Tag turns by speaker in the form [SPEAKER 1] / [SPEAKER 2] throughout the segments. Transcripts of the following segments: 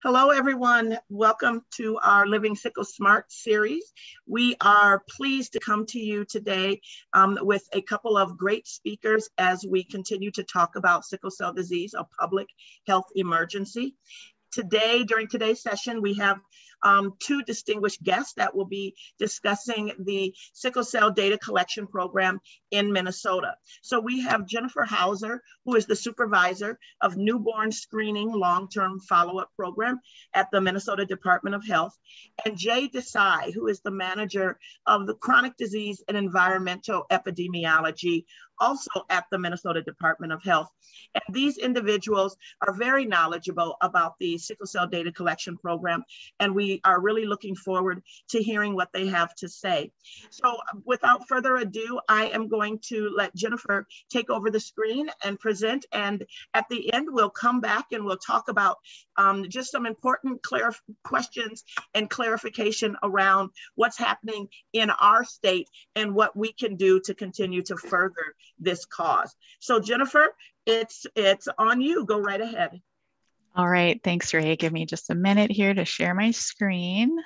[SPEAKER 1] Hello, everyone. Welcome to our Living Sickle Smart series. We are pleased to come to you today with a couple of great speakers as we continue to talk about sickle cell disease, a public health emergency. Today, during today's session, we have two distinguished guests that will be discussing the sickle cell data collection program in Minnesota. So we have Jennifer Hauser, who is the supervisor of newborn screening long-term follow-up program at the Minnesota Department of Health, and Jay Desai, who is the manager of the Chronic Disease and Environmental Epidemiology, also at the Minnesota Department of Health. And these individuals are very knowledgeable about the sickle cell data collection program, and we are really looking forward to hearing what they have to say. So without further ado, I am going to let Jennifer take over the screen and present, and at the end we'll come back and we'll talk about just some important questions and clarification around what's happening in our state and what we can do to continue to further this cause. So Jennifer, it's on you. Go right ahead.
[SPEAKER 2] All right, thanks, Ray. Give me just a minute here to share my screen.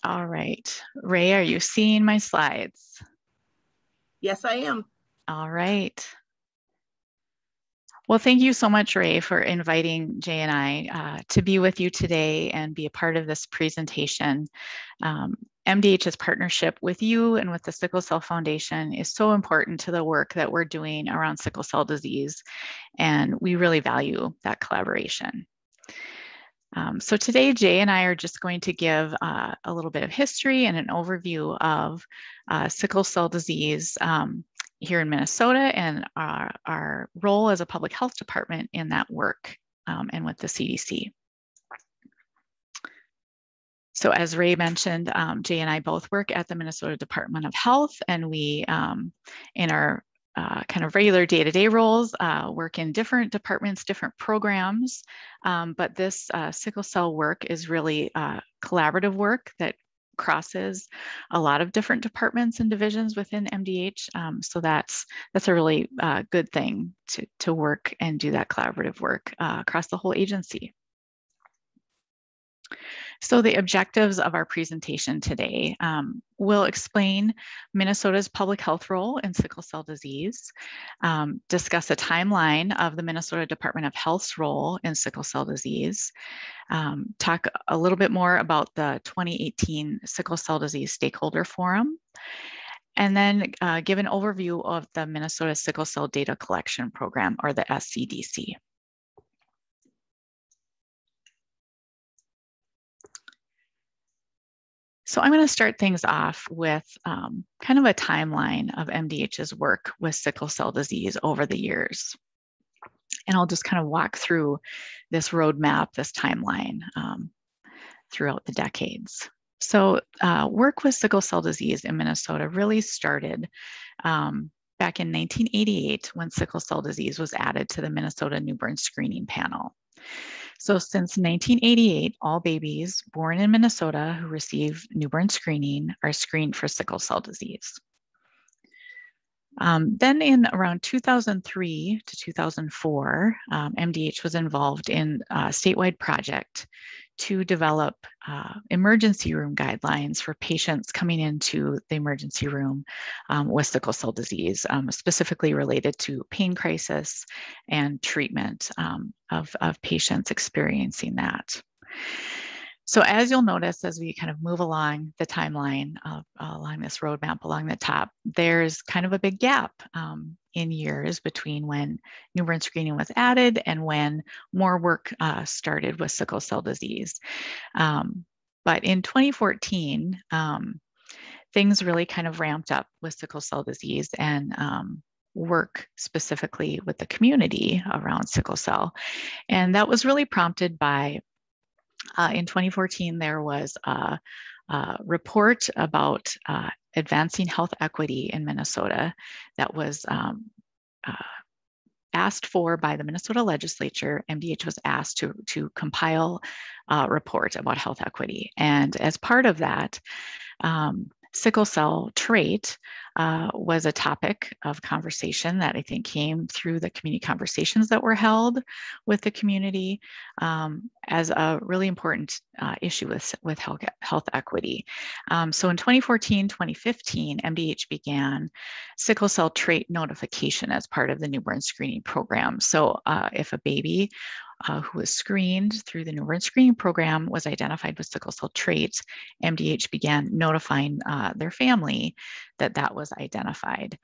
[SPEAKER 2] All right, Ray, are you seeing my slides?
[SPEAKER 1] Yes, I am.
[SPEAKER 2] All right. Well, thank you so much, Ray, for inviting Jay and I to be with you today and be a part of this presentation. MDH's partnership with you and with the Sickle Cell Foundation is so important to the work that we're doing around sickle cell disease, and we really value that collaboration. So today, Jay and I are just going to give a little bit of history and an overview of sickle cell disease here in Minnesota and our role as a public health department in that work and with the CDC. So as Ray mentioned, Jay and I both work at the Minnesota Department of Health, and we, in our kind of regular day-to-day roles, work in different departments, different programs, but this sickle cell work is really collaborative work that crosses a lot of different departments and divisions within MDH. So that's a really good thing to work and do that collaborative work across the whole agency. So the objectives of our presentation today will explain Minnesota's public health role in sickle cell disease, discuss a timeline of the Minnesota Department of Health's role in sickle cell disease, talk a little bit more about the 2018 Sickle Cell Disease Stakeholder Forum, and then give an overview of the Minnesota Sickle Cell Data Collection Program, or the SCDC. So I'm going to start things off with kind of a timeline of MDH's work with sickle cell disease over the years. And I'll just kind of walk through this roadmap, this timeline throughout the decades. So work with sickle cell disease in Minnesota really started back in 1988 when sickle cell disease was added to the Minnesota Newborn Screening Panel. So since 1988, all babies born in Minnesota who receive newborn screening are screened for sickle cell disease. Then in around 2003 to 2004, MDH was involved in a statewide project to develop emergency room guidelines for patients coming into the emergency room with sickle cell disease, specifically related to pain crisis and treatment of patients experiencing that. So as you'll notice, as we kind of move along the timeline, along this roadmap along the top, there's kind of a big gap in years between when newborn screening was added and when more work started with sickle cell disease. But in 2014, things really kind of ramped up with sickle cell disease and work specifically with the community around sickle cell. And that was really prompted by in 2014, there was a report about advancing health equity in Minnesota that was asked for by the Minnesota legislature, MDH was asked to compile a report about health equity. And as part of that, sickle cell trait was a topic of conversation that I think came through the community conversations that were held with the community as a really important issue with health equity. So in 2014, 2015, MDH began sickle cell trait notification as part of the newborn screening program. So if a baby who was screened through the newborn screening program was identified with sickle cell trait, MDH began notifying their family that that was identified.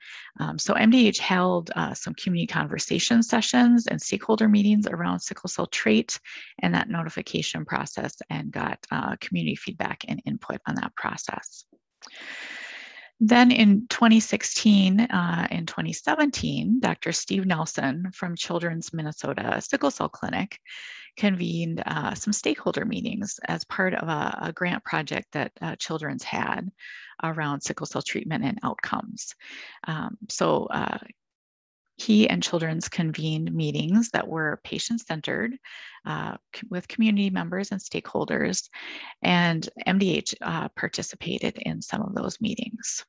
[SPEAKER 2] So MDH held some community conversation sessions and stakeholder meetings around sickle cell trait and that notification process, and got community feedback and input on that process. Then in 2016 and 2017, Dr. Steve Nelson from Children's Minnesota Sickle Cell Clinic convened some stakeholder meetings as part of a grant project that Children's had around sickle cell treatment and outcomes. So he and Children's convened meetings that were patient-centered with community members and stakeholders, and MDH participated in some of those meetings.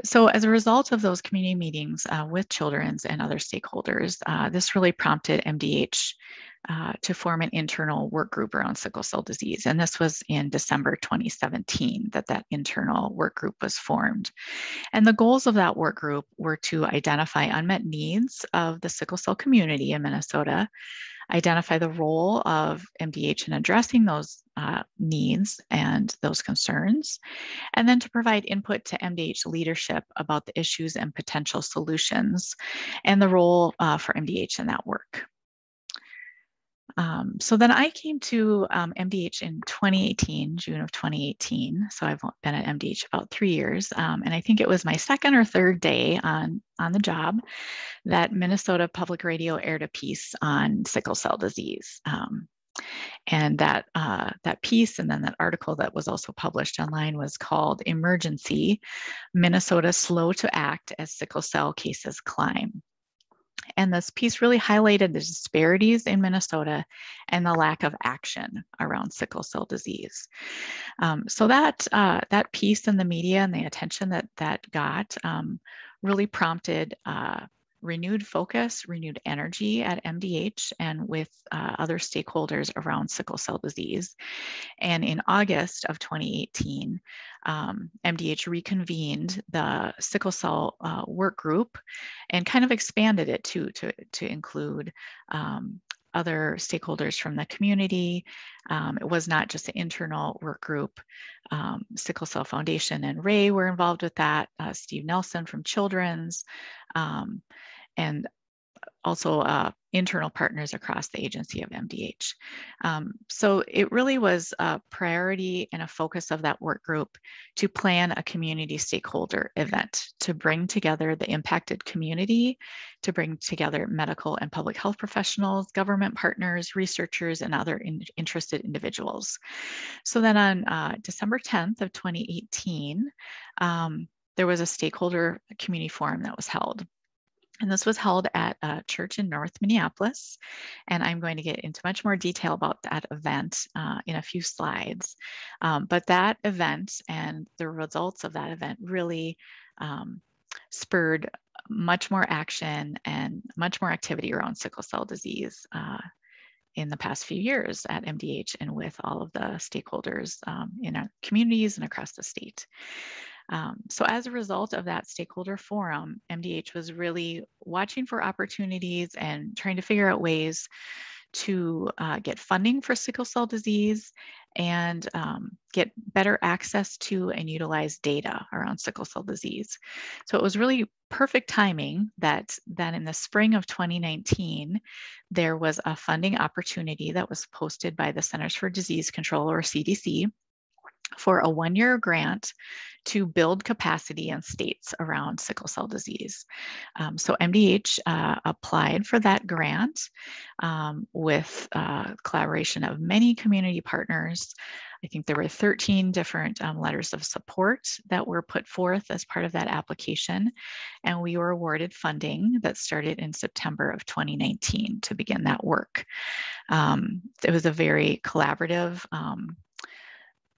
[SPEAKER 2] So as a result of those community meetings with Children's and other stakeholders, this really prompted MDH to form an internal work group around sickle cell disease. And this was in December 2017 that internal work group was formed. And the goals of that work group were to identify unmet needs of the sickle cell community in Minnesota, identify the role of MDH in addressing those needs and those concerns, and then to provide input to MDH leadership about the issues and potential solutions and the role for MDH in that work. So then I came to MDH in 2018, June of 2018. So I've been at MDH about 3 years. And I think it was my second or third day on the job that Minnesota Public Radio aired a piece on sickle cell disease. And that piece and then that article that was also published online was called "Emergency, Minnesota Slow to Act as Sickle Cell Cases Climb." And this piece really highlighted the disparities in Minnesota and the lack of action around sickle cell disease. So that piece in the media and the attention that got really prompted renewed focus, renewed energy at MDH and with other stakeholders around sickle cell disease. And in August of 2018, MDH reconvened the sickle cell work group and kind of expanded it to include other stakeholders from the community. It was not just the internal work group. Sickle Cell Foundation and Ray were involved with that, Steve Nelson from Children's, and also internal partners across the agency of MDH. So it really was a priority and a focus of that work group to plan a community stakeholder event to bring together the impacted community, to bring together medical and public health professionals, government partners, researchers, and other interested individuals. So then on December 10th of 2018, there was a stakeholder community forum that was held. And this was held at a church in North Minneapolis. And I'm going to get into much more detail about that event in a few slides. But that event and the results of that event really spurred much more action and much more activity around sickle cell disease in the past few years at MDH and with all of the stakeholders in our communities and across the state. So as a result of that stakeholder forum, MDH was really watching for opportunities and trying to figure out ways to get funding for sickle cell disease and get better access to and utilize data around sickle cell disease. So it was really perfect timing that then in the spring of 2019, there was a funding opportunity that was posted by the Centers for Disease Control, or CDC, for a 1-year grant to build capacity in states around sickle cell disease. So MDH applied for that grant with collaboration of many community partners, I think there were 13 different letters of support that were put forth as part of that application. And we were awarded funding that started in September of 2019 to begin that work. It was a very collaborative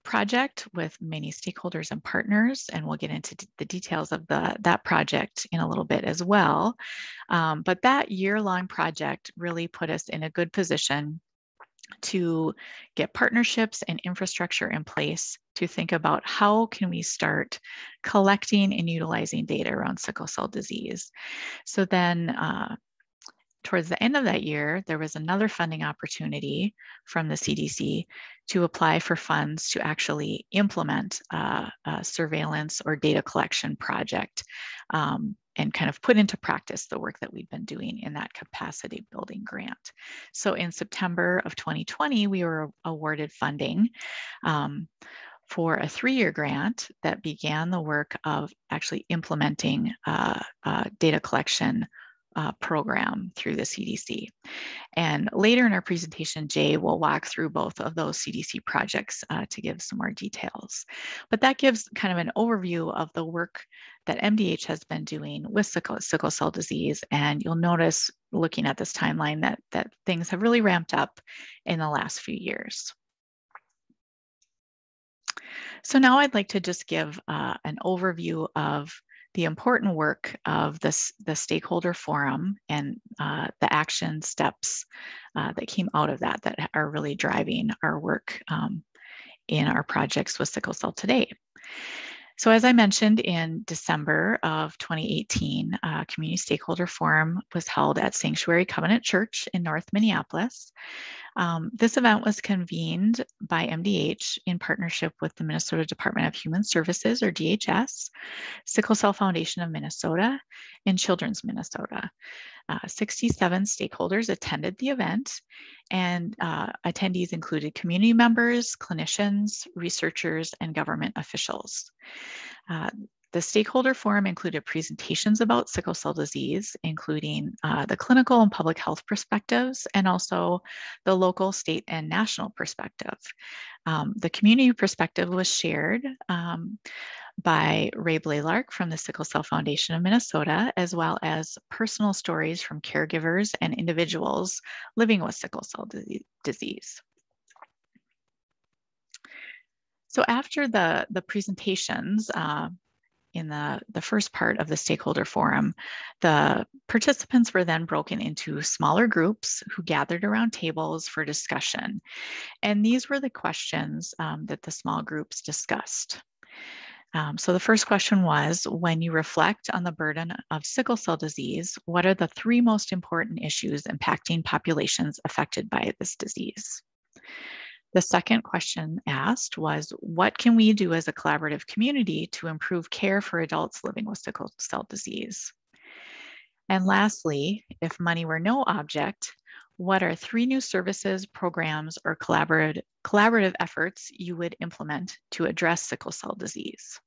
[SPEAKER 2] project with many stakeholders and partners, and we'll get into the details of that project in a little bit as well. But that year-long project really put us in a good position to get partnerships and infrastructure in place to think about how can we start collecting and utilizing data around sickle cell disease. So then towards the end of that year, there was another funding opportunity from the CDC to apply for funds to actually implement a surveillance or data collection project and kind of put into practice the work that we've been doing in that capacity building grant. So in September of 2020, we were awarded funding for a 3-year grant that began the work of actually implementing data collection program through the CDC. And later in our presentation, Jay will walk through both of those CDC projects to give some more details. But that gives kind of an overview of the work that MDH has been doing with sickle cell disease. And you'll notice looking at this timeline that things have really ramped up in the last few years. So now I'd like to just give an overview of the important work of the Stakeholder Forum and the action steps that came out of that are really driving our work in our projects with sickle cell today. So as I mentioned, in December of 2018, Community Stakeholder Forum was held at Sanctuary Covenant Church in North Minneapolis. This event was convened by MDH in partnership with the Minnesota Department of Human Services, or DHS, Sickle Cell Foundation of Minnesota, and Children's Minnesota. 67 stakeholders attended the event, and attendees included community members, clinicians, researchers, and government officials. The Stakeholder Forum included presentations about sickle cell disease, including the clinical and public health perspectives, and also the local, state, and national perspective. The community perspective was shared by Ray Blaylark from the Sickle Cell Foundation of Minnesota, as well as personal stories from caregivers and individuals living with sickle cell disease. So after the presentations, in the first part of the Stakeholder Forum, the participants were then broken into smaller groups who gathered around tables for discussion. And these were the questions that the small groups discussed. So the first question was, when you reflect on the burden of sickle cell disease, what are the 3 most important issues impacting populations affected by this disease? The second question asked was, what can we do as a collaborative community to improve care for adults living with sickle cell disease? And lastly, if money were no object, what are 3 new services, programs, or collaborative efforts you would implement to address sickle cell disease?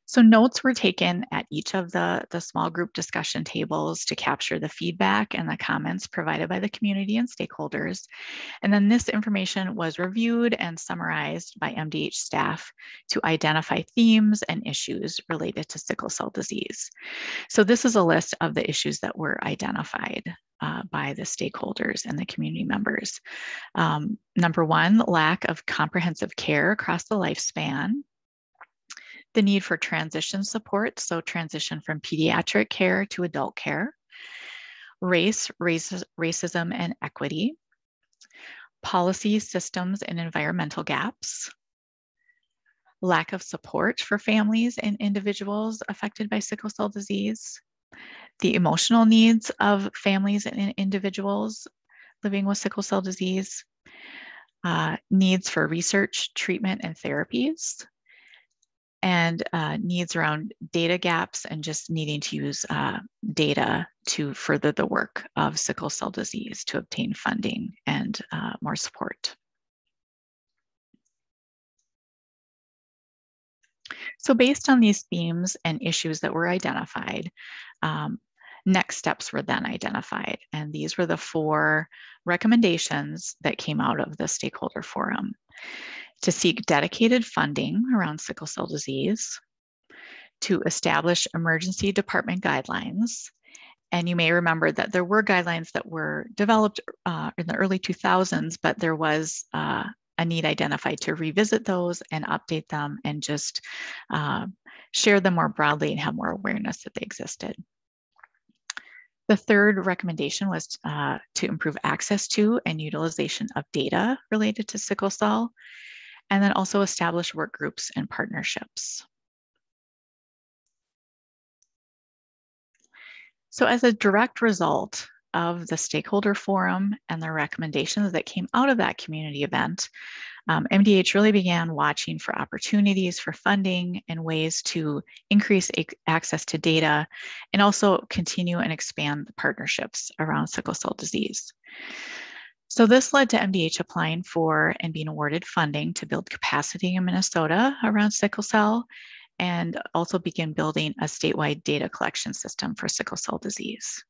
[SPEAKER 2] So notes were taken at each of the small group discussion tables to capture the feedback and the comments provided by the community and stakeholders. And then this information was reviewed and summarized by MDH staff to identify themes and issues related to sickle cell disease. So this is a list of the issues that were identified by the stakeholders and the community members. Number 1, lack of comprehensive care across the lifespan. The need for transition support, so transition from pediatric care to adult care. Racism and equity. Policy, systems, and environmental gaps. Lack of support for families and individuals affected by sickle cell disease. The emotional needs of families and individuals living with sickle cell disease. Needs for research, treatment, and therapies. And needs around data gaps and just needing to use data to further the work of sickle cell disease to obtain funding and more support. So based on these themes and issues that were identified, next steps were then identified. And these were the 4 recommendations that came out of the Stakeholder Forum: to seek dedicated funding around sickle cell disease, to establish emergency department guidelines. And you may remember that there were guidelines that were developed in the early 2000s, but there was a need identified to revisit those and update them and just share them more broadly and have more awareness that they existed. The 3rd recommendation was to improve access to and utilization of data related to sickle cell, and then also establish work groups and partnerships. So as a direct result of the Stakeholder Forum and the recommendations that came out of that community event, MDH really began watching for opportunities for funding and ways to increase access to data, and also continue and expand the partnerships around sickle cell disease. So this led to MDH applying for and being awarded funding to build capacity in Minnesota around sickle cell, and also begin building a statewide data collection system for sickle cell disease.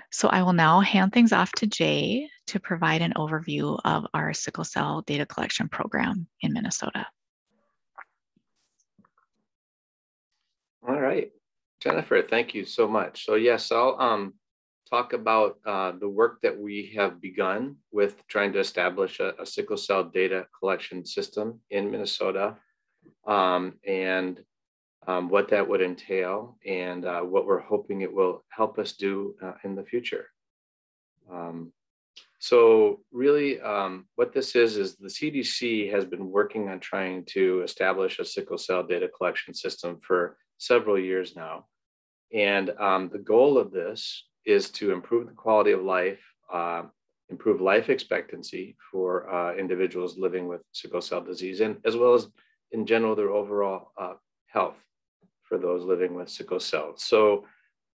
[SPEAKER 2] So I will now hand things off to Jay to provide an overview of our sickle cell data collection program in Minnesota.
[SPEAKER 3] All right, Jennifer, thank you so much. So yes, I'll talk about the work that we have begun with trying to establish a sickle cell data collection system in Minnesota, and what that would entail, and what we're hoping it will help us do in the future. So really what this is the CDC has been working on trying to establish a sickle cell data collection system for several years now. And the goal of this is to improve the quality of life, improve life expectancy for individuals living with sickle cell disease, and as well as in general, their overall health for those living with sickle cell. So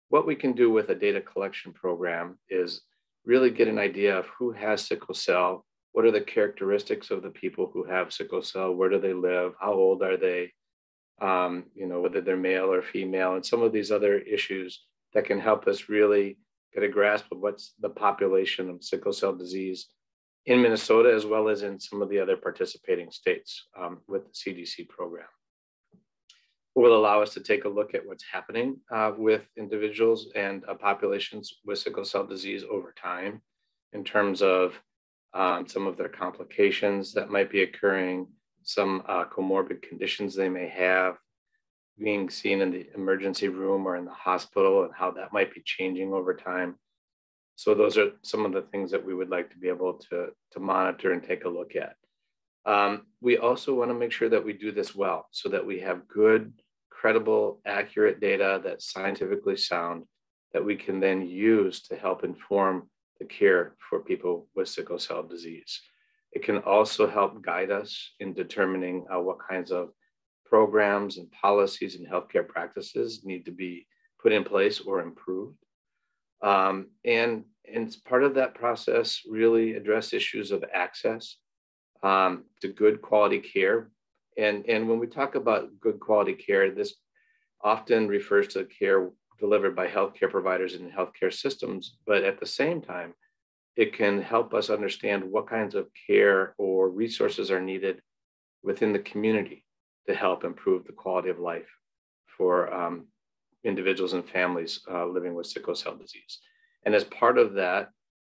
[SPEAKER 3] what we can do with a data collection program is really get an idea of who has sickle cell, what are the characteristics of the people who have sickle cell, where do they live, how old are they, whether they're male or female, and some of these other issues that can help us really get a grasp of what's the population of sickle cell disease in Minnesota, as well as in some of the other participating states with the CDC program. It will allow us to take a look at what's happening with individuals and populations with sickle cell disease over time, in terms of some of their complications that might be occurring, some comorbid conditions they may have, being seen in the emergency room or in the hospital, and how that might be changing over time. So those are some of the things that we would like to be able to monitor and take a look at. We also want to make sure that we do this well, so that we have good, credible, accurate data that's scientifically sound, that we can then use to help inform the care for people with sickle cell disease. It can also help guide us in determining what kinds of programs and policies and healthcare practices need to be put in place or improved. And as part of that process, really address issues of access to good quality care. And when we talk about good quality care, this often refers to care delivered by healthcare providers and healthcare systems, but at the same time, it can help us understand what kinds of care or resources are needed within the community to help improve the quality of life for individuals and families living with sickle cell disease. And as part of that,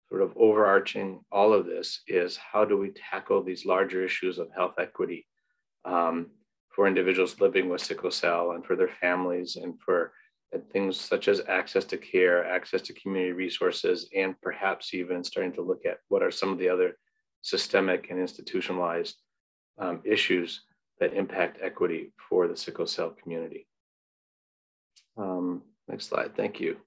[SPEAKER 3] sort of overarching all of this, is how do we tackle these larger issues of health equity for individuals living with sickle cell and for their families, and for things such as access to care, access to community resources, and perhaps even starting to look at what are some of the other systemic and institutionalized issues that impact equity for the sickle cell community. Next slide, thank you.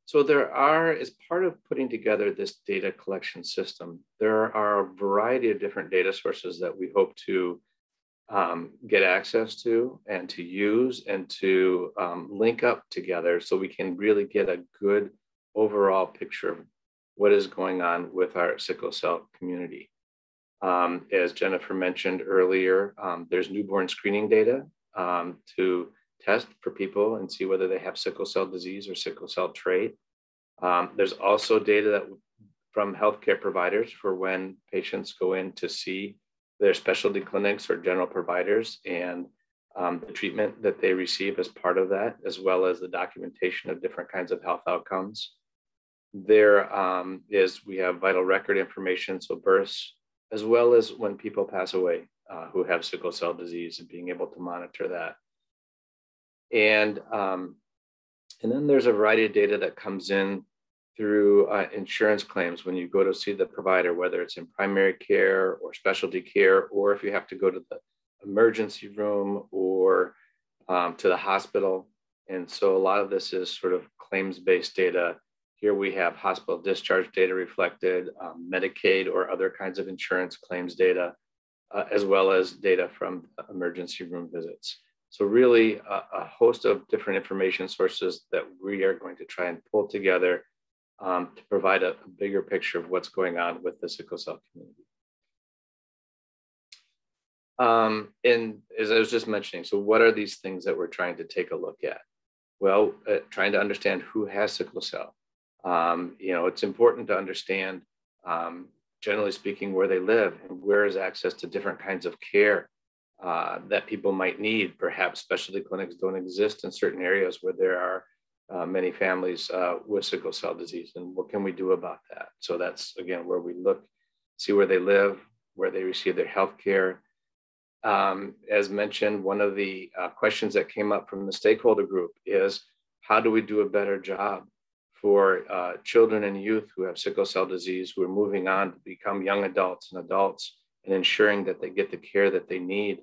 [SPEAKER 3] So there are, as part of putting together this data collection system, there are a variety of different data sources that we hope to get access to and to use and to link up together, so we can really get a good overall picture of what is going on with our sickle cell community. As Jennifer mentioned earlier, there's newborn screening data to test for people and see whether they have sickle cell disease or sickle cell trait. There's also data that from healthcare providers for when patients go in to see their specialty clinics or general providers, and the treatment that they receive as part of that, as well as the documentation of different kinds of health outcomes. There we have vital record information, so births, as well as when people pass away who have sickle cell disease, and being able to monitor that. And then there's a variety of data that comes in through insurance claims when you go to see the provider, whether it's in primary care or specialty care, or if you have to go to the emergency room or to the hospital. And so a lot of this is sort of claims-based data. Here we have hospital discharge data reflected, Medicaid or other kinds of insurance claims data, as well as data from emergency room visits. So really a host of different information sources that we are going to try and pull together to provide a bigger picture of what's going on with the sickle cell community. And as I was just mentioning, so what are these things that we're trying to take a look at? Well, trying to understand who has sickle cell. It's important to understand, generally speaking, where they live and where is access to different kinds of care that people might need. Perhaps specialty clinics don't exist in certain areas where there are many families with sickle cell disease, and what can we do about that? So that's, again, where we look, see where they live, where they receive their health care. As mentioned, one of the questions that came up from the stakeholder group is, how do we do a better job for children and youth who have sickle cell disease, who are moving on to become young adults and adults, and ensuring that they get the care that they need,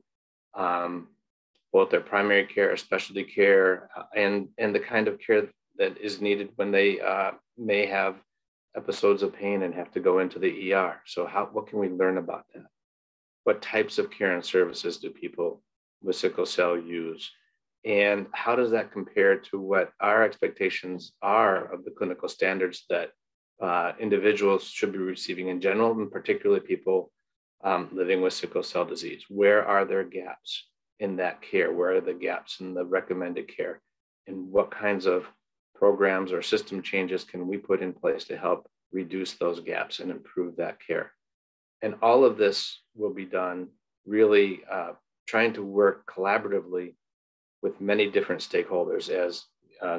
[SPEAKER 3] both their primary care, specialty care, and the kind of care that is needed when they may have episodes of pain and have to go into the ER. So what can we learn about that? What types of care and services do people with sickle cell use? And how does that compare to what our expectations are of the clinical standards that individuals should be receiving in general, and particularly people living with sickle cell disease? Where are there gaps in that care? Where are the gaps in the recommended care? And what kinds of programs or system changes can we put in place to help reduce those gaps and improve that care? And all of this will be done really trying to work collaboratively with many different stakeholders. As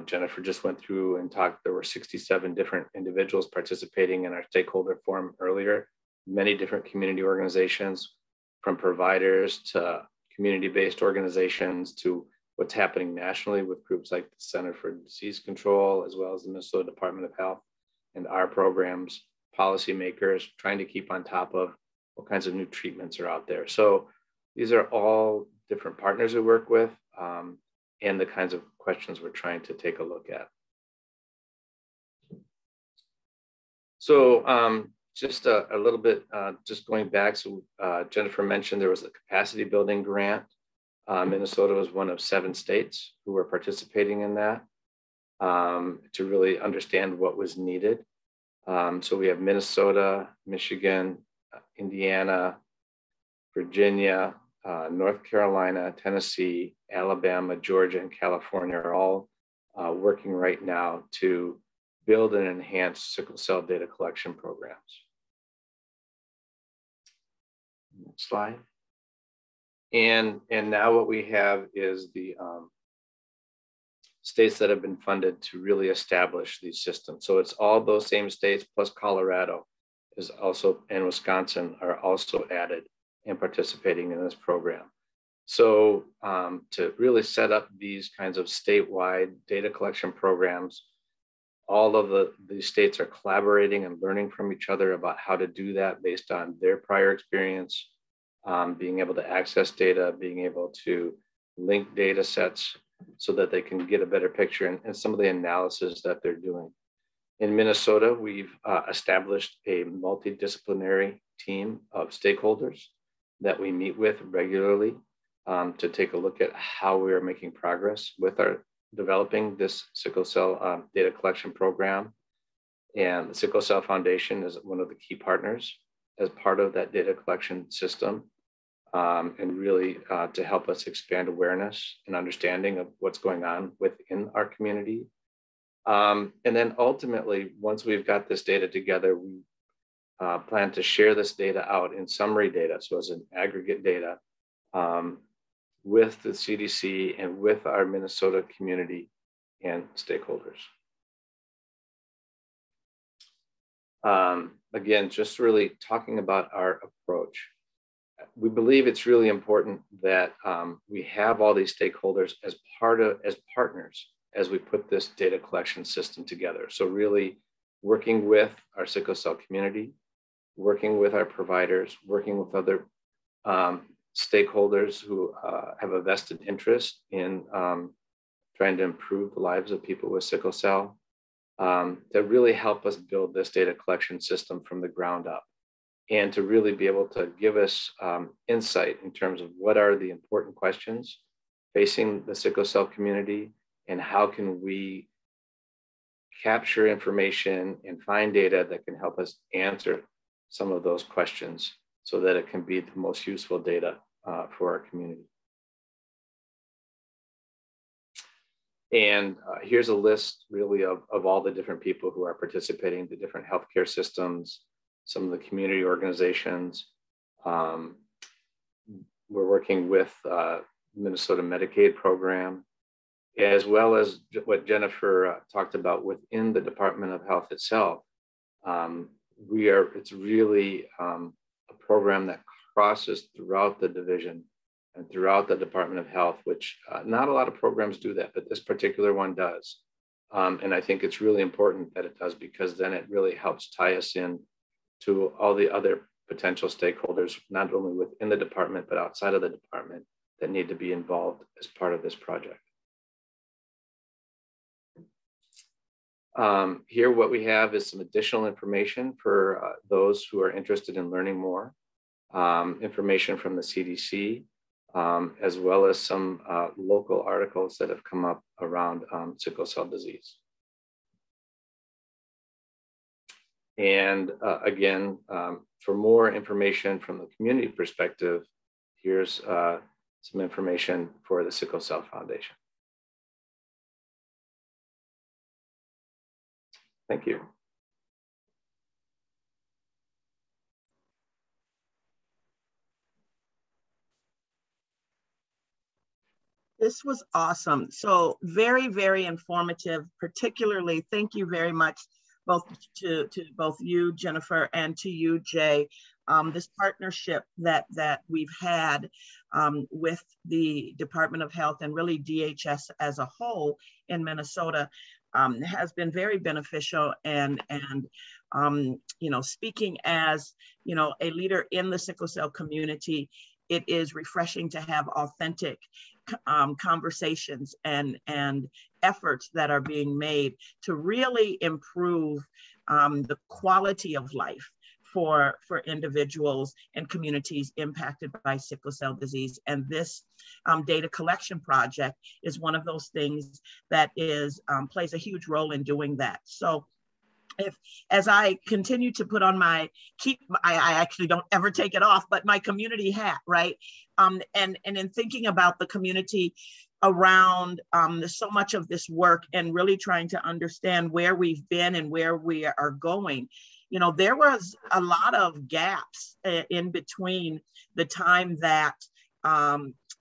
[SPEAKER 3] Jennifer just went through and talked, there were 67 different individuals participating in our stakeholder forum earlier, many different community organizations, from providers to community-based organizations to what's happening nationally with groups like the Center for Disease Control, as well as the Minnesota Department of Health and our programs, policymakers, trying to keep on top of what kinds of new treatments are out there. So these are all different partners we work with, and the kinds of questions we're trying to take a look at. So just a little bit, just going back, so Jennifer mentioned there was a capacity building grant. Minnesota was one of 7 states who were participating in that to really understand what was needed. So we have Minnesota, Michigan, Indiana, Virginia, North Carolina, Tennessee, Alabama, Georgia, and California are all working right now to build and enhance sickle cell data collection programs. Next slide. And now what we have is the states that have been funded to really establish these systems. So it's all those same states plus Colorado is also, and Wisconsin are also added and participating in this program. So to really set up these kinds of statewide data collection programs, all of these states are collaborating and learning from each other about how to do that based on their prior experience, being able to access data, being able to link data sets so that they can get a better picture and some of the analysis that they're doing. In Minnesota, we've established a multidisciplinary team of stakeholders that we meet with regularly to take a look at how we are making progress with our developing this sickle cell data collection program. And the Sickle Cell Foundation is one of the key partners as part of that data collection system. and really to help us expand awareness and understanding of what's going on within our community. And then ultimately, once we've got this data together, we plan to share this data out in summary data, so as an aggregate data, with the CDC and with our Minnesota community and stakeholders. Again, just really talking about our approach. We believe it's really important that we have all these stakeholders as partners as we put this data collection system together. So really working with our sickle cell community, working with our providers, working with other stakeholders who have a vested interest in trying to improve the lives of people with sickle cell, that really help us build this data collection system from the ground up, and to really be able to give us insight in terms of what are the important questions facing the sickle cell community, and how can we capture information and find data that can help us answer some of those questions so that it can be the most useful data for our community. And here's a list really of all the different people who are participating, the different healthcare systems, some of the community organizations. We're working with Minnesota Medicaid program, as well as what Jennifer talked about within the Department of Health itself. It's really a program that crosses throughout the division and throughout the Department of Health, which not a lot of programs do that, but this particular one does. And I think it's really important that it does, because then it really helps tie us in to all the other potential stakeholders, not only within the department, but outside of the department, that need to be involved as part of this project. Here, what we have is some additional information for those who are interested in learning more, information from the CDC, as well as some local articles that have come up around sickle cell disease. And again, for more information from the community perspective, here's some information for the Sickle Cell Foundation. Thank you.
[SPEAKER 1] This was awesome. So very, very informative, particularly, thank you very much, both to both you, Jennifer, and to you, Jay. This partnership that we've had with the Department of Health and really DHS as a whole in Minnesota has been very beneficial, and you know, speaking as, you know, a leader in the sickle cell community, it is refreshing to have authentic conversations and efforts that are being made to really improve the quality of life for individuals and communities impacted by sickle cell disease. And this data collection project is one of those things that plays a huge role in doing that. So as I continue to put on I actually don't ever take it off, but my community hat, right? And in thinking about the community around so much of this work and really trying to understand where we've been and where we are going, you know, there was a lot of gaps in between the time that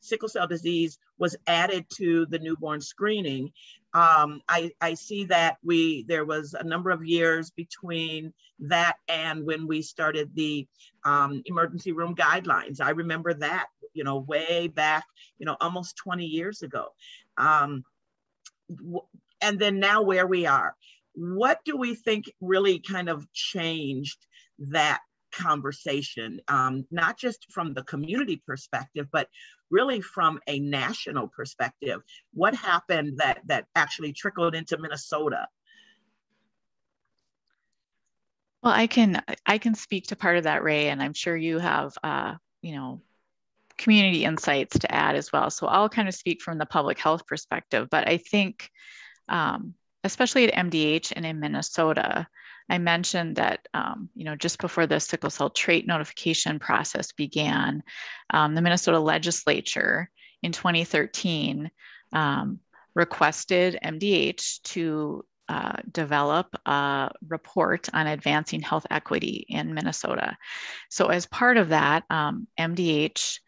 [SPEAKER 1] sickle cell disease was added to the newborn screening. I see that there was a number of years between that and when we started the emergency room guidelines. I remember that, you know, way back, you know, almost 20 years ago. And then now where we are. What do we think really kind of changed that conversation, not just from the community perspective, but really from a national perspective? What happened that actually trickled into Minnesota?
[SPEAKER 2] Well, I can speak to part of that, Ray, and I'm sure you have you know, community insights to add as well. So I'll kind of speak from the public health perspective, but I think especially at MDH and in Minnesota, I mentioned that, just before the sickle cell trait notification process began, the Minnesota legislature in 2013 requested MDH to develop a report on advancing health equity in Minnesota. So as part of that, MDH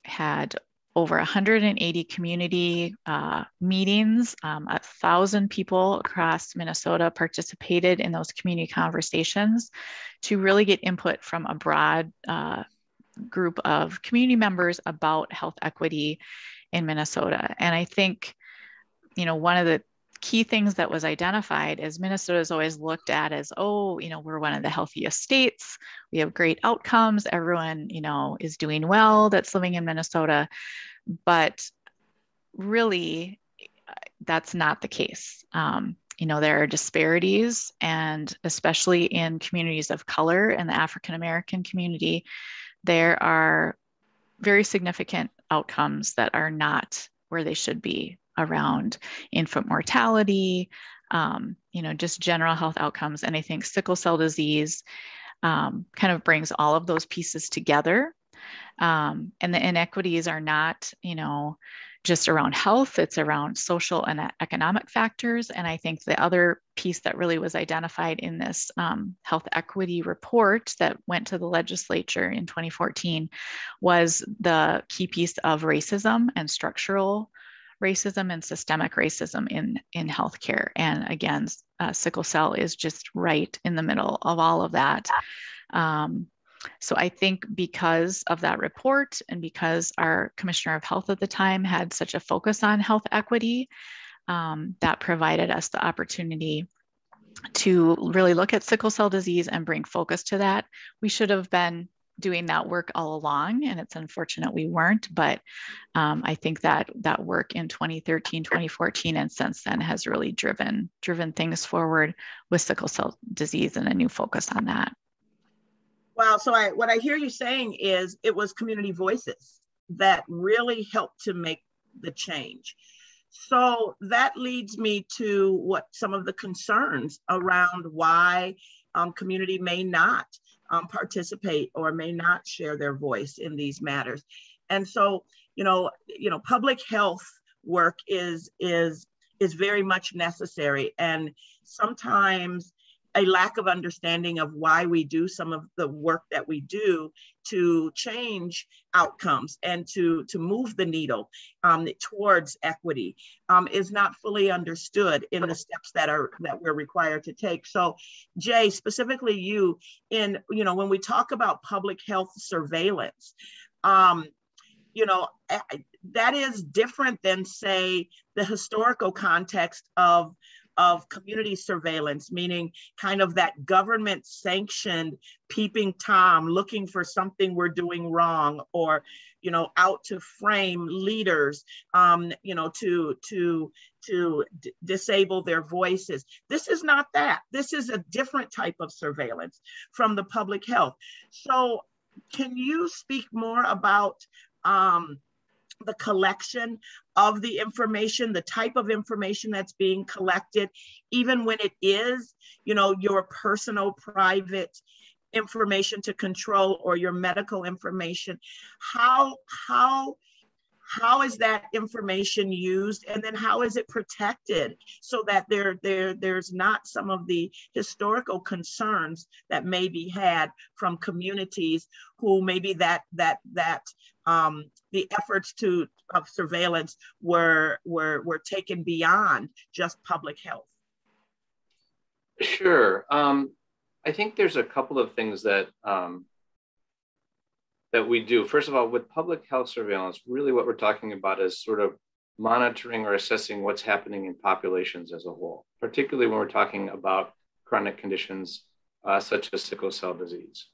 [SPEAKER 2] had over 180 community meetings. 1,000 people across Minnesota participated in those community conversations to really get input from a broad group of community members about health equity in Minnesota. And I think, one of the key things that was identified is Minnesota is always looked at as, we're one of the healthiest states. We have great outcomes. Everyone, is doing well that's living in Minnesota. But really, that's not the case. There are disparities, and especially in communities of color and the African American community, there are very significant outcomes that are not where they should be around infant mortality, just general health outcomes. And I think sickle cell disease kind of brings all of those pieces together. And the inequities are not, just around health, it's around social and economic factors. And I think the other piece that really was identified in this health equity report that went to the legislature in 2014 was the key piece of racism and structural racism and systemic racism in healthcare. And again, sickle cell is just right in the middle of all of that. So I think because of that report and because our Commissioner of Health at the time had such a focus on health equity, that provided us the opportunity to really look at sickle cell disease and bring focus to that. We should have been doing that work all along, and it's unfortunate we weren't, but I think that work in 2013, 2014, and since then has really driven things forward with sickle cell disease and a new focus on that.
[SPEAKER 1] Wow, so what I hear you saying is it was community voices that really helped to make the change. So that leads me to what some of the concerns around why community may not participate or may not share their voice in these matters. And so, public health work is very much necessary. And sometimes a lack of understanding of why we do some of the work that we do to change outcomes and to move the needle towards equity is not fully understood in the steps that we're required to take. So Jay, specifically you, when we talk about public health surveillance, that is different than, say, the historical context of community surveillance, meaning kind of that government sanctioned peeping Tom looking for something we're doing wrong, or, out to frame leaders, to disable their voices. This is not that. This is a different type of surveillance from the public health. So can you speak more about the collection of the information, the type of information that's being collected, even when it is, your personal, private information to control, or your medical information? How is that information used, and then how is it protected so that there's not some of the historical concerns that may be had from communities who maybe the efforts of surveillance were taken beyond just public health?
[SPEAKER 3] Sure. I think there's a couple of things that we do. First of all, with public health surveillance, really what we're talking about is sort of monitoring or assessing what's happening in populations as a whole, particularly when we're talking about chronic conditions such as sickle cell disease.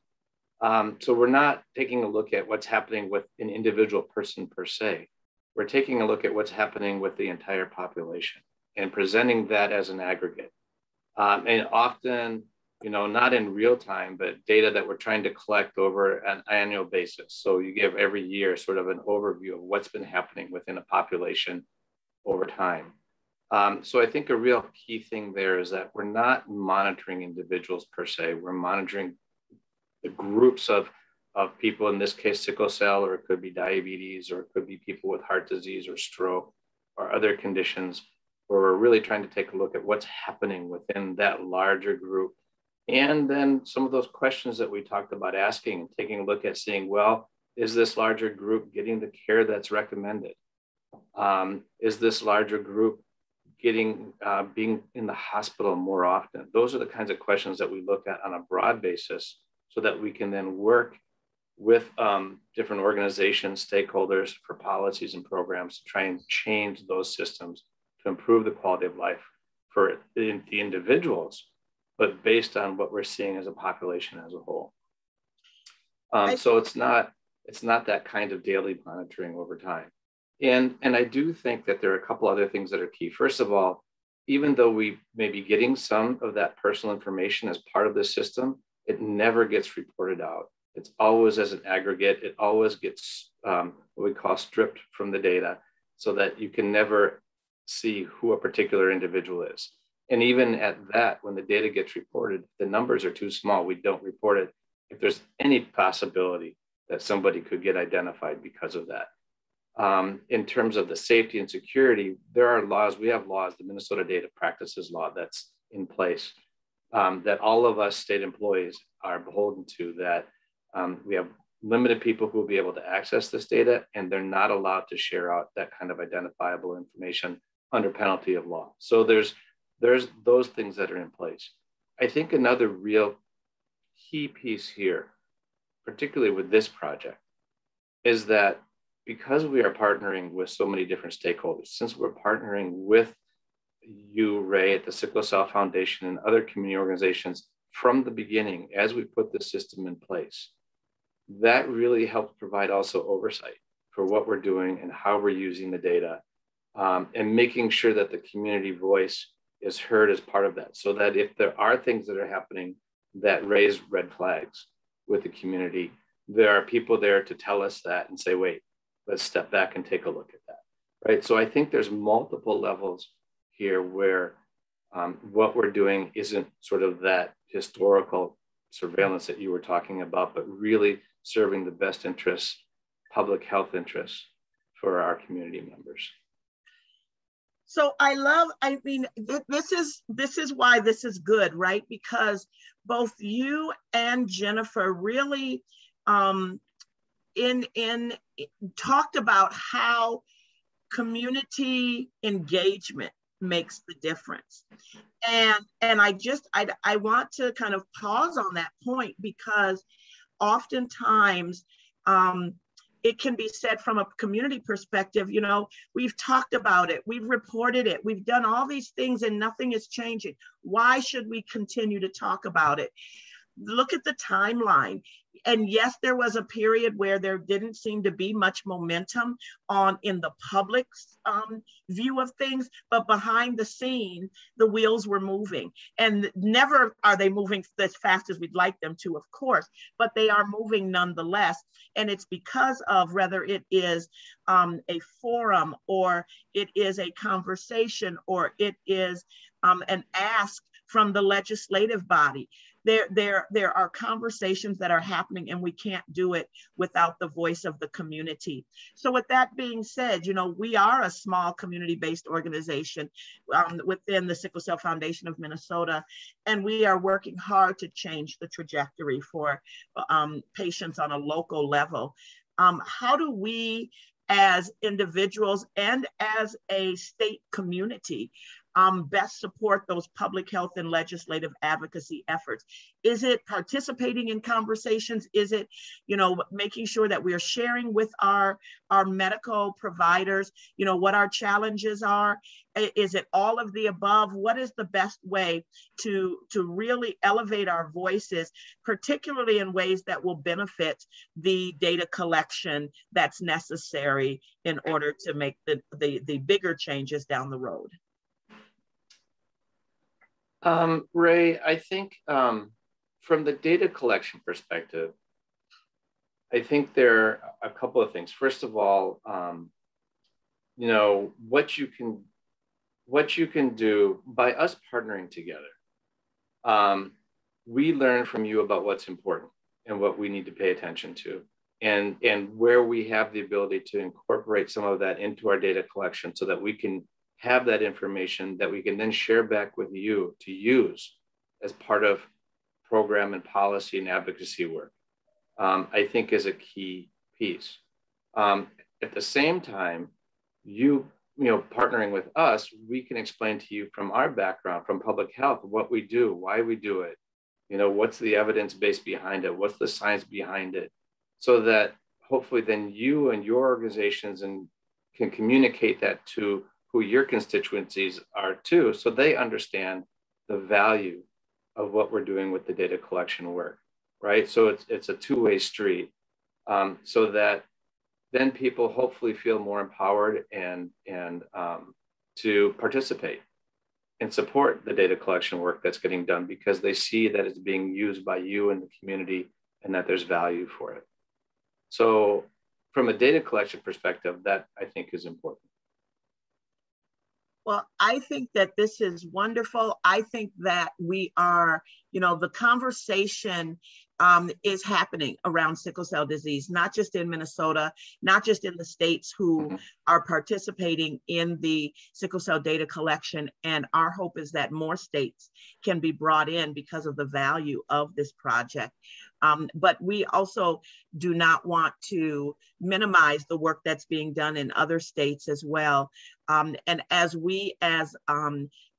[SPEAKER 3] So we're not taking a look at what's happening with an individual person per se. We're taking a look at what's happening with the entire population and presenting that as an aggregate. And often, not in real time, but data that we're trying to collect over an annual basis. So you give every year sort of an overview of what's been happening within a population over time. So I think a real key thing there is that we're not monitoring individuals per se. We're monitoring the groups of people, in this case, sickle cell, or it could be diabetes, or it could be people with heart disease or stroke or other conditions, where we're really trying to take a look at what's happening within that larger group. And then some of those questions that we talked about asking and taking a look at seeing, well, is this larger group getting the care that's recommended? Is this larger group being in the hospital more often? Those are the kinds of questions that we look at on a broad basis, so that we can then work with different organizations, stakeholders for policies and programs to try and change those systems to improve the quality of life for the individuals, but based on what we're seeing as a population as a whole. So it's not that kind of daily monitoring over time. And I do think that there are a couple other things that are key. First of all, even though we may be getting some of that personal information as part of the system, it never gets reported out. It's always as an aggregate. It always gets what we call stripped from the data, so that you can never see who a particular individual is. And even at that, when the data gets reported, the numbers are too small. We don't report it if there's any possibility that somebody could get identified because of that. In terms of the safety and security, there are laws. We have laws, the Minnesota Data Practices Law, that's in place, that all of us state employees are beholden to, that we have limited people who will be able to access this data, and they're not allowed to share out that kind of identifiable information under penalty of law. So there's those things that are in place. I think another real key piece here, particularly with this project, is that because we are partnering with so many different stakeholders, since we're partnering with you, Ray, at the Sickle Cell Foundation and other community organizations from the beginning, as we put the system in place, that really helps provide also oversight for what we're doing and how we're using the data, and making sure that the community voice is heard as part of that, so that if there are things that are happening that raise red flags with the community, there are people there to tell us that and say, wait, let's step back and take a look at that, right? So I think there's multiple levels here where what we're doing isn't sort of that historical surveillance that you were talking about, but really serving the best interests, public health interests for our community members.
[SPEAKER 1] So this is why this is good, right? Because both you and Jennifer really talked about how community engagement makes the difference. And I want to kind of pause on that point, because oftentimes it can be said from a community perspective, you know, we've talked about it, we've reported it, we've done all these things and nothing is changing. Why should we continue to talk about it? Look at the timeline. And yes, there was a period where there didn't seem to be much momentum in the public's view of things, but behind the scene, the wheels were moving. And never are they moving as fast as we'd like them to, of course, but they are moving nonetheless. And it's because of, whether it is a forum, or it is a conversation, or it is an ask from the legislative body. There are conversations that are happening, and we can't do it without the voice of the community. So with that being said, you know, we are a small community-based organization within the Sickle Cell Foundation of Minnesota, and we are working hard to change the trajectory for patients on a local level. How do we, as individuals and as a state community, best support those public health and legislative advocacy efforts? Is it participating in conversations? Is it, you know, making sure that we are sharing with our medical providers, you know, what our challenges are? Is it all of the above? What is the best way to really elevate our voices, particularly in ways that will benefit the data collection that's necessary in order to make the bigger changes down the road?
[SPEAKER 3] Ray, I think from the data collection perspective, I think there are a couple of things. First of all, you know, what what you can do by us partnering together, we learn from you about what's important and what we need to pay attention to, and where we have the ability to incorporate some of that into our data collection so that we can have that information that we can then share back with you to use as part of program and policy and advocacy work, I think is a key piece. At the same time, you know, partnering with us, we can explain to you from our background, from public health, what we do, why we do it, you know, what's the evidence base behind it, what's the science behind it, so that hopefully then you and your organizations can communicate that to who your constituencies are too, so they understand the value of what we're doing with the data collection work, right? So it's a two-way street, so that then people hopefully feel more empowered and to participate and support the data collection work that's getting done, because they see that it's being used by you and the community and that there's value for it. So from a data collection perspective, that I think is important.
[SPEAKER 1] Well, I think that this is wonderful. I think that we are, you know, the conversation is happening around sickle cell disease, not just in Minnesota, not just in the states who are participating in the sickle cell data collection. And our hope is that more states can be brought in because of the value of this project. But we also do not want to minimize the work that's being done in other states as well. And as we, as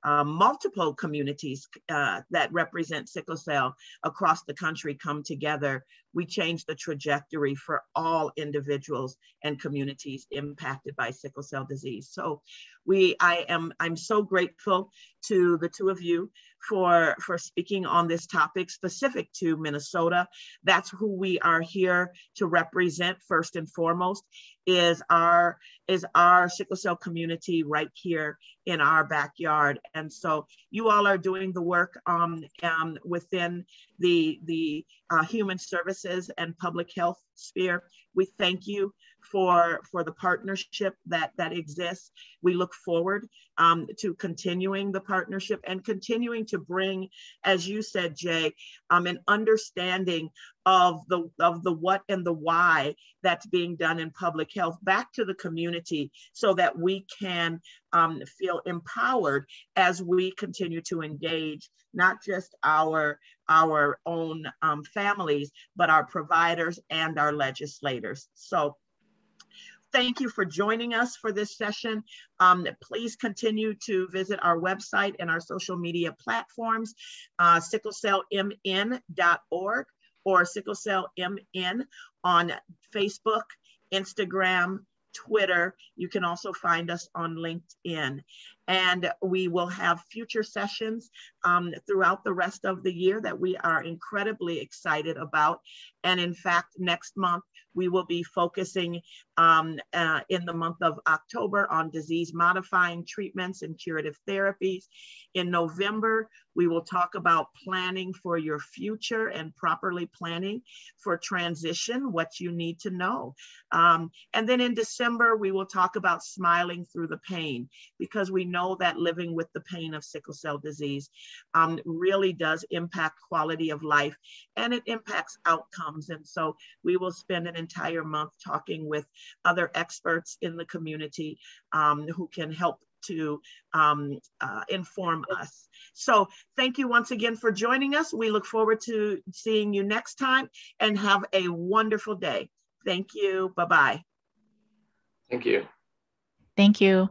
[SPEAKER 1] multiple communities that represent sickle cell across the country come together, we change the trajectory for all individuals and communities impacted by sickle cell disease. So I'm so grateful to the two of you for speaking on this topic specific to Minnesota. That's who we are here to represent first and foremost, is our sickle cell community right here in our backyard. And so you all are doing the work within the human services and public health sphere. We thank you for the partnership that exists. We look forward to continuing the partnership and continuing to bring, as you said, Jay, an understanding of the what and the why that's being done in public health back to the community, so that we can feel empowered as we continue to engage not just our own families, but our providers and our legislators. So thank you for joining us for this session. Please continue to visit our website and our social media platforms, sicklecellmn.org or sicklecellmn on Facebook, Instagram, Twitter. You can also find us on LinkedIn. And we will have future sessions throughout the rest of the year that we are incredibly excited about. And in fact, next month, we will be focusing in the month of October on disease modifying treatments and curative therapies. In November, we will talk about planning for your future and properly planning for transition, what you need to know. And then in December, we will talk about smiling through the pain, because we know that living with the pain of sickle cell disease really does impact quality of life, and it impacts outcomes. And so we will spend an entire month talking with other experts in the community who can help to inform us. So thank you once again for joining us. We look forward to seeing you next time, and have a wonderful day. Thank you. Bye-bye.
[SPEAKER 3] Thank you.
[SPEAKER 2] Thank you.